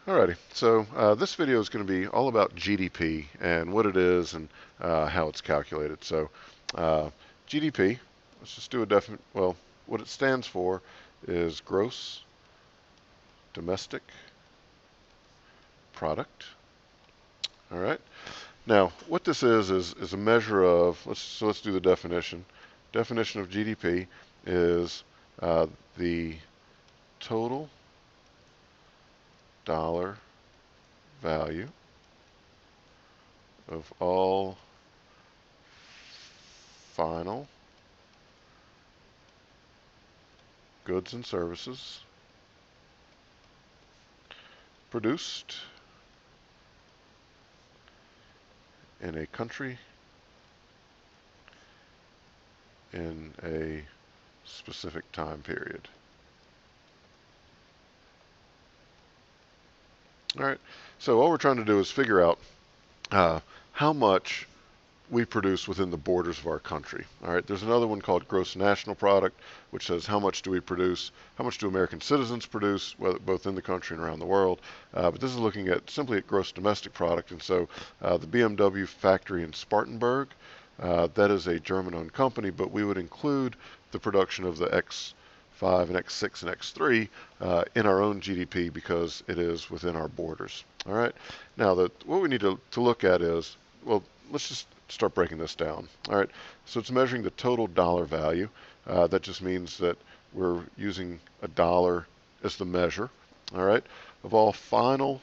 Alrighty, so this video is going to be all about GDP and what it is and how it's calculated. So GDP, let's just do a definite, well, what it stands for is gross domestic product. All right. Now, what this is a measure of, let's do the definition. Definition of GDP is the total dollar value of all final goods and services produced in a country in a specific time period. All right, so all we're trying to do is figure out how much we produce within the borders of our country. All right, there's another one called gross national product, which says how much do we produce, how much do American citizens produce, both in the country and around the world. But this is looking at simply at gross domestic product. And so the BMW factory in Spartanburg, that is a German-owned company, but we would include the production of the X5 and X6 and X3 in our own GDP because it is within our borders. All right, now what we need to look at is, well, let's just start breaking this down. All right, so it's measuring the total dollar value. That just means that we're using a dollar as the measure, all right, of all final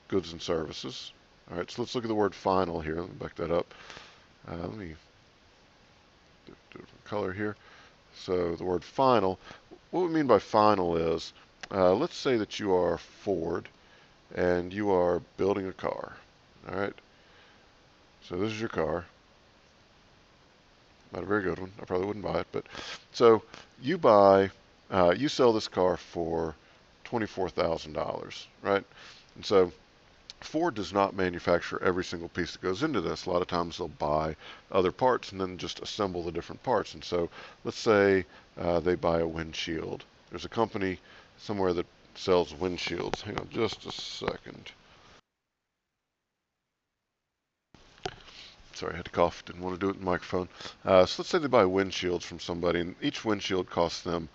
goods and services. All right, so let's look at the word final here. Let me back that up. Let me do a color here. So the word final, what we mean by final is, let's say that you are Ford and you are building a car. All right, so this is your car. Not a very good one. I probably wouldn't buy it, but so you sell this car for $24,000, right? And so Ford does not manufacture every single piece that goes into this. A lot of times they'll buy other parts and then just assemble the different parts. And so let's say they buy a windshield. There's a company somewhere that sells windshields. Hang on just a second. Sorry, I had to cough. Didn't want to do it in the microphone. So let's say they buy windshields from somebody, and each windshield costs them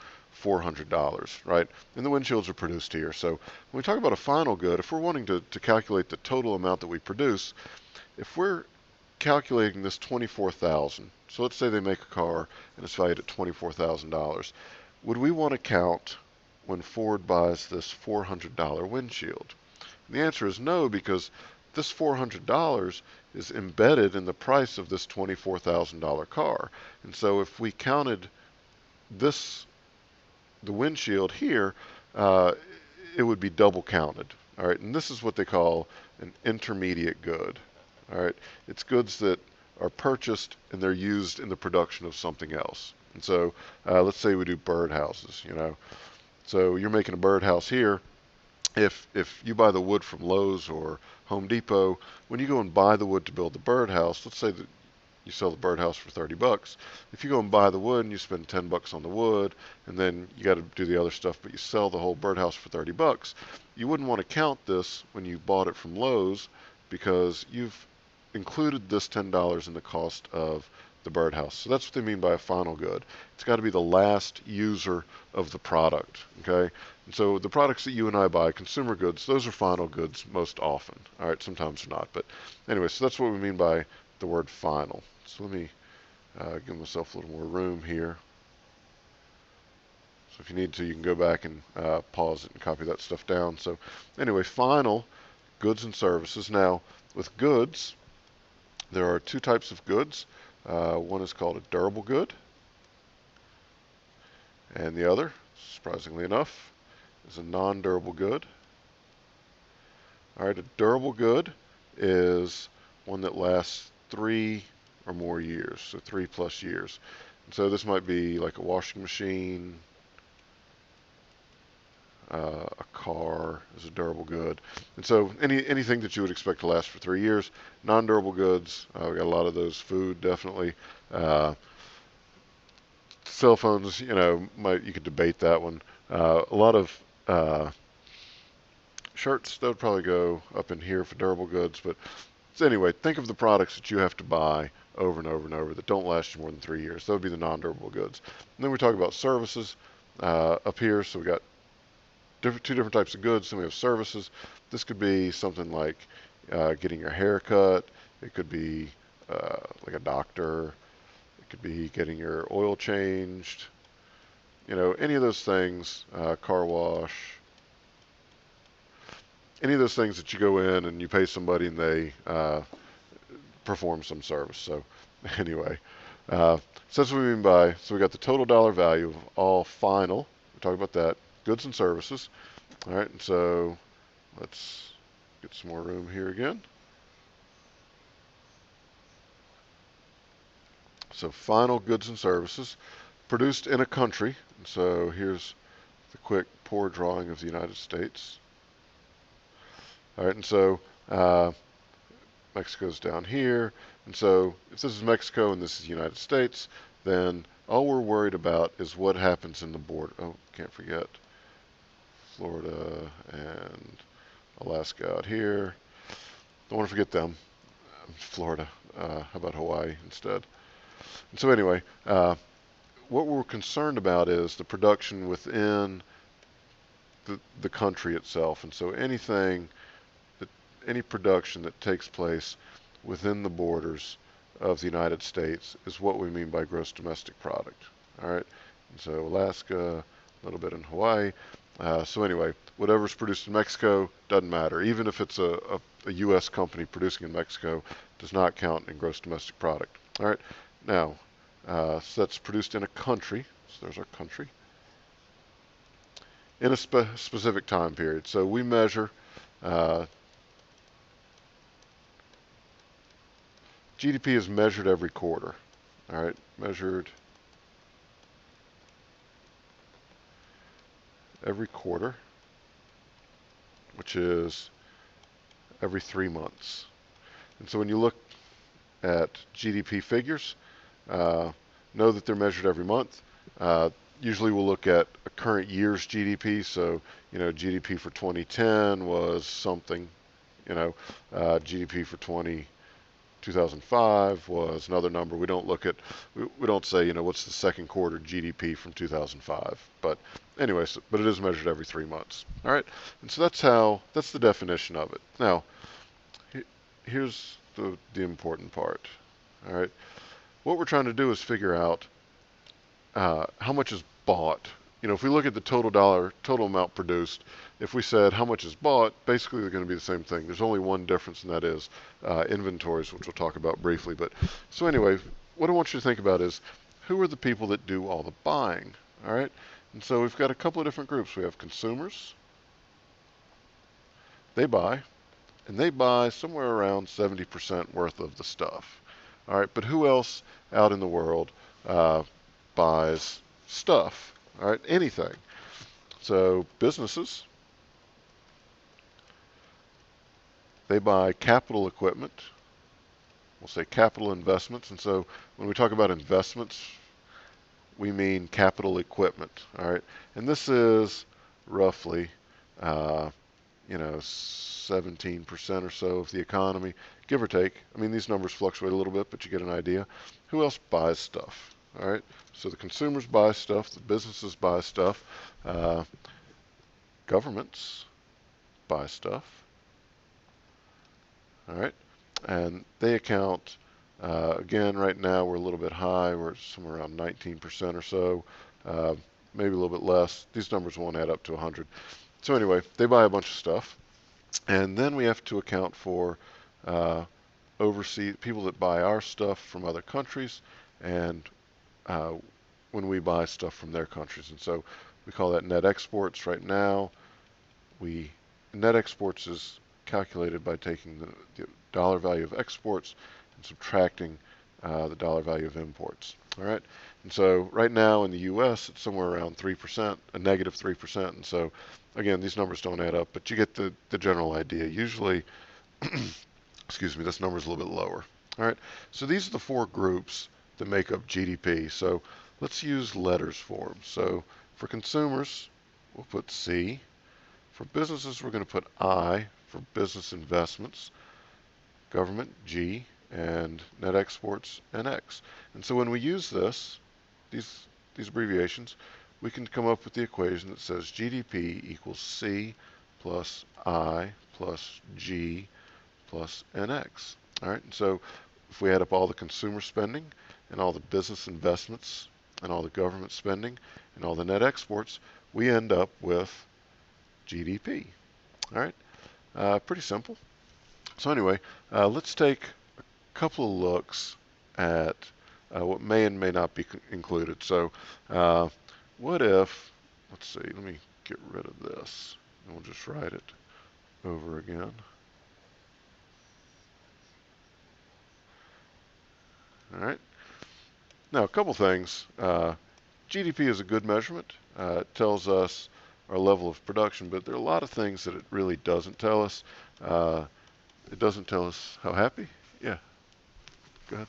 $400, right? And the windshields are produced here. So when we talk about a final good, if we're wanting to calculate the total amount that we produce, if we're calculating this 24,000, so let's say they make a car and it's valued at $24,000, would we want to count when Ford buys this $400 windshield? And the answer is no, because this $400 is embedded in the price of this $24,000 car. And so if we counted the windshield here, it would be double counted. All right, and this is what they call an intermediate good. All right, it's goods that are purchased and they're used in the production of something else. And so let's say we do birdhouses, So you're making a birdhouse here. If you buy the wood from Lowe's or Home Depot, when you go and buy the wood to build the birdhouse, let's say that you sell the birdhouse for 30 bucks. If you go and buy the wood and you spend 10 bucks on the wood, and then you got to do the other stuff, but you sell the whole birdhouse for 30 bucks, you wouldn't want to count this when you bought it from Lowe's because you've included this $10 in the cost of the birdhouse. So that's what they mean by a final good. It's got to be the last user of the product, okay? And so the products that you and I buy, consumer goods, those are final goods most often. All right, sometimes they're not. But anyway, so that's what we mean by the word final. So let me give myself a little more room here. So if you need to, you can go back and pause it and copy that stuff down. So anyway, final goods and services. Now, with goods, there are two types of goods. One is called a durable good, and the other, surprisingly enough, is a non-durable good. All right, a durable good is one that lasts 3 or more years, so 3+ years. And so this might be like a washing machine, a car is a durable good. And so anything that you would expect to last for 3 years. Non-durable goods, we got a lot of those. Food, definitely. Cell phones, you could debate that one. A lot of shirts, that would probably go up in here for durable goods. But so anyway, think of the products that you have to buy over and over and over that don't last you more than 3 years. That would be the non-durable goods. And then we talk about services up here. So we got two different types of goods. Then we have services. This could be something like getting your hair cut. It could be like a doctor. It could be getting your oil changed. Any of those things, car wash, any of those things that you go in and you pay somebody and they perform some service. So anyway, so that's what we mean by, so we got the total dollar value of all final, we talk about that, goods and services. All right, and so let's get some more room here again. So final goods and services produced in a country. And so here's the quick poor drawing of the United States. All right, and so Mexico's down here. And so if this is Mexico and this is the United States, then all we're worried about is what happens in the border. Oh, can't forget Florida and Alaska out here. Don't want to forget them. Florida. How about Hawaii instead? And so anyway, what we're concerned about is the production within the country itself. And so any production that takes place within the borders of the United States is what we mean by gross domestic product. All right, and so Alaska, a little bit in Hawaii. So anyway, whatever's produced in Mexico doesn't matter. Even if it's a U.S. company producing in Mexico, does not count in gross domestic product. All right, now, so that's produced in a country. So there's our country. In a specific time period. So we measure GDP is measured every quarter. All right, measured every quarter, which is every 3 months. And so when you look at GDP figures, know that they're measured every month. Usually we'll look at a current year's GDP. So, GDP for 2010 was something, GDP for 2005 was another number. We don't look at, we don't say, what's the second quarter GDP from 2005. But anyways, but it is measured every 3 months. All right, and so that's the definition of it. Now, here's the important part. All right, what we're trying to do is figure out how much is bought. If we look at the total amount produced, if we said how much is bought, basically they're going to be the same thing. There's only one difference, and that is inventories, which we'll talk about briefly. But so anyway, what I want you to think about is who are the people that do all the buying. All right, and so we've got a couple of different groups. We have consumers. They buy, and they buy somewhere around 70% worth of the stuff. All right, but who else out in the world buys stuff? All right, anything. So businesses, they buy capital equipment. We'll say capital investments. And so when we talk about investments, we mean capital equipment. All right, and this is roughly, 17% or so of the economy, give or take. I mean, these numbers fluctuate a little bit, but you get an idea. Who else buys stuff? All right, so the consumers buy stuff, the businesses buy stuff, governments buy stuff. All right, and they account, again, right now we're a little bit high, we're somewhere around 19% or so, maybe a little bit less. These numbers won't add up to 100. So anyway, they buy a bunch of stuff, and then we have to account for overseas people that buy our stuff from other countries, and when we buy stuff from their countries. And so we call that net exports. Right now, net exports is calculated by taking the dollar value of exports and subtracting the dollar value of imports. All right, and so right now in the U.S. it's somewhere around 3%, a negative 3%. And so again, these numbers don't add up, but you get the general idea. Usually, excuse me, this number is a little bit lower. All right, so these are the four groups that make up GDP. So let's use letters for them. So for consumers, we'll put C. For businesses, we're going to put I for business investments, government, G, and net exports, NX. And so when we use these, these abbreviations, we can come up with the equation that says GDP equals C plus I plus G plus NX. All right, and so if we add up all the consumer spending and all the business investments and all the government spending and all the net exports, we end up with GDP. All right, pretty simple. So anyway, let's take a couple of looks at what may and may not be included. So what if, let's see, let me get rid of this, and we'll just write it over again. All right. Now, a couple things. GDP is a good measurement. It tells us our level of production, but there are a lot of things that it really doesn't tell us. It doesn't tell us how happy. Yeah, go ahead.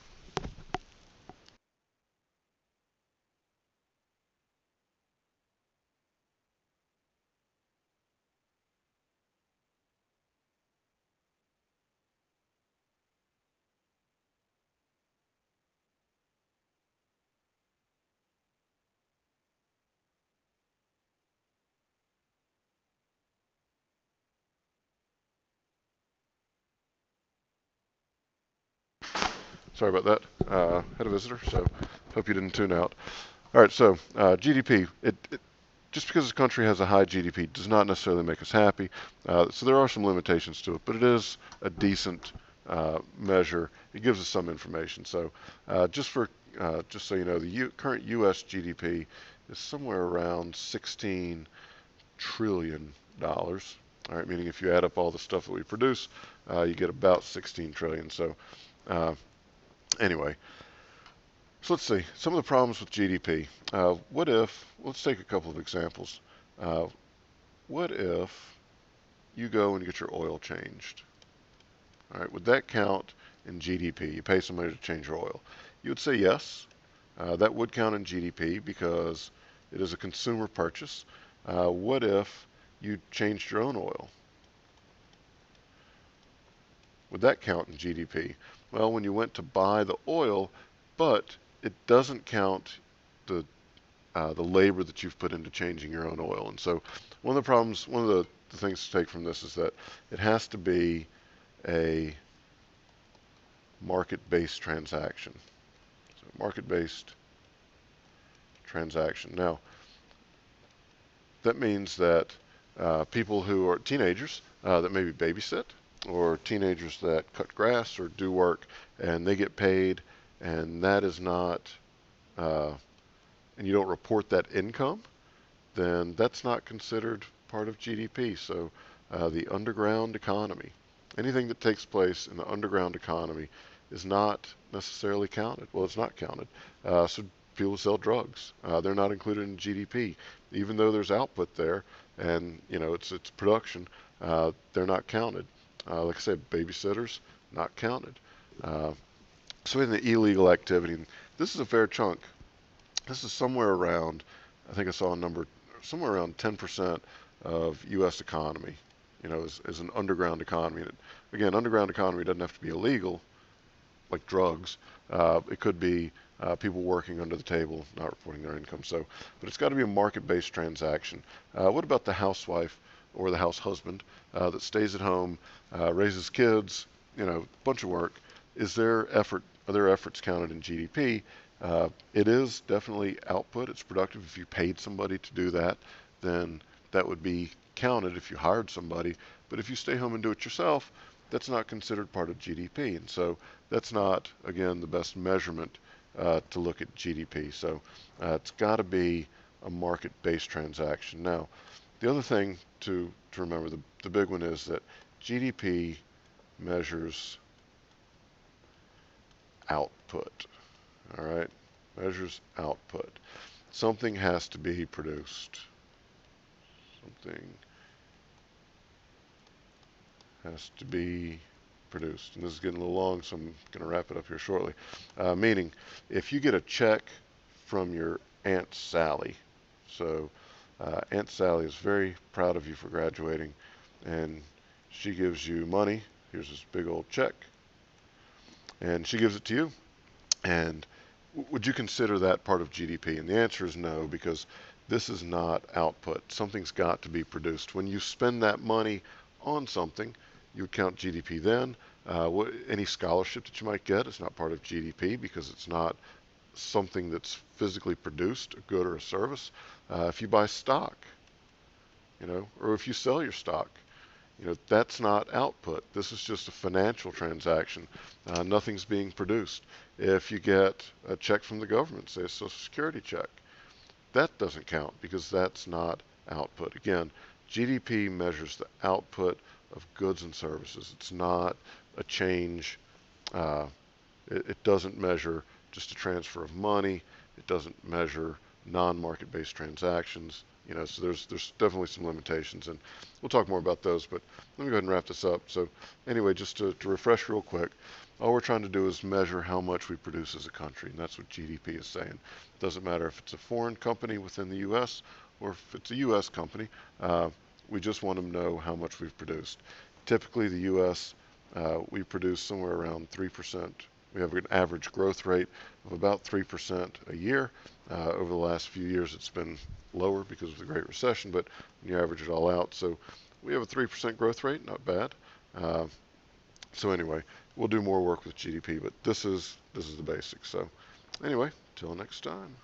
Sorry about that. Had a visitor, so hope you didn't tune out. All right, so GDP. Just because a country has a high GDP does not necessarily make us happy. So there are some limitations to it, but it is a decent measure. It gives us some information. So just so you know, the current U.S. GDP is somewhere around $16 trillion. All right, meaning if you add up all the stuff that we produce, you get about 16 trillion. So uh, anyway, so let's see some of the problems with GDP. What if, let's take a couple of examples. Uh, what if you go and get your oil changed? All right, would that count in GDP? You pay somebody to change your oil. You would say yes. That would count in GDP because it is a consumer purchase. What if you changed your own oil? Would that count in GDP? Well, when you went to buy the oil, but it doesn't count the labor that you've put into changing your own oil. And so one of the problems, one of the things to take from this is that it has to be a market-based transaction. So market-based transaction. Now, that means that people who are teenagers that maybe babysit, or teenagers that cut grass or do work, and they get paid, and that is not, and you don't report that income, then that's not considered part of GDP. So the underground economy, anything that takes place in the underground economy is not necessarily counted. Well, it's not counted. So people sell drugs. They're not included in GDP, even though there's output there, and you know it's production. They're not counted. Like I said, babysitters not counted. Uh, so in the illegal activity, and this is a fair chunk. This is somewhere around, I think I saw a number, somewhere around 10% of U.S. economy, you know, is an underground economy. And again, underground economy doesn't have to be illegal, like drugs. It could be people working under the table, not reporting their income. So, but it's got to be a market-based transaction. What about the housewife or the house husband that stays at home, raises kids, you know, bunch of work? Are their efforts counted in GDP? It is definitely output. It's productive. If you paid somebody to do that, then that would be counted if you hired somebody. But if you stay home and do it yourself, that's not considered part of GDP. And so that's not, again, the best measurement to look at GDP. So it's got to be a market-based transaction. Now, the other thing to remember, the big one is that GDP measures output. All right, measures output. Something has to be produced. Something has to be produced. And this is getting a little long, so I'm going to wrap it up here shortly. Meaning, if you get a check from your Aunt Sally, so Aunt Sally is very proud of you for graduating, and she gives you money. Here's this big old check, and she gives it to you. And would you consider that part of GDP? And the answer is no, because this is not output. Something's got to be produced. When you spend that money on something, you would count GDP then. Any scholarship that you might get is not part of GDP because it's not something that's physically produced, a good or a service. If you buy stock, or if you sell your stock, that's not output. This is just a financial transaction. Nothing's being produced. If you get a check from the government, say a Social Security check, that doesn't count because that's not output. Again, GDP measures the output of goods and services. It's not a change. Uh, it doesn't measure just a transfer of money. It doesn't measure non-market-based transactions. So there's definitely some limitations, and we'll talk more about those. But let me go ahead and wrap this up. So anyway, just to refresh real quick, all we're trying to do is measure how much we produce as a country, and that's what GDP is saying. It doesn't matter if it's a foreign company within the U.S. or if it's a U.S. company. We just want to know how much we've produced. Typically, the U.S. We produce somewhere around 3%. We have an average growth rate of about 3% a year. Over the last few years, it's been lower because of the Great Recession, but when you average it all out, so we have a 3% growth rate, not bad. So anyway, we'll do more work with GDP, but this is the basics. So anyway, till next time.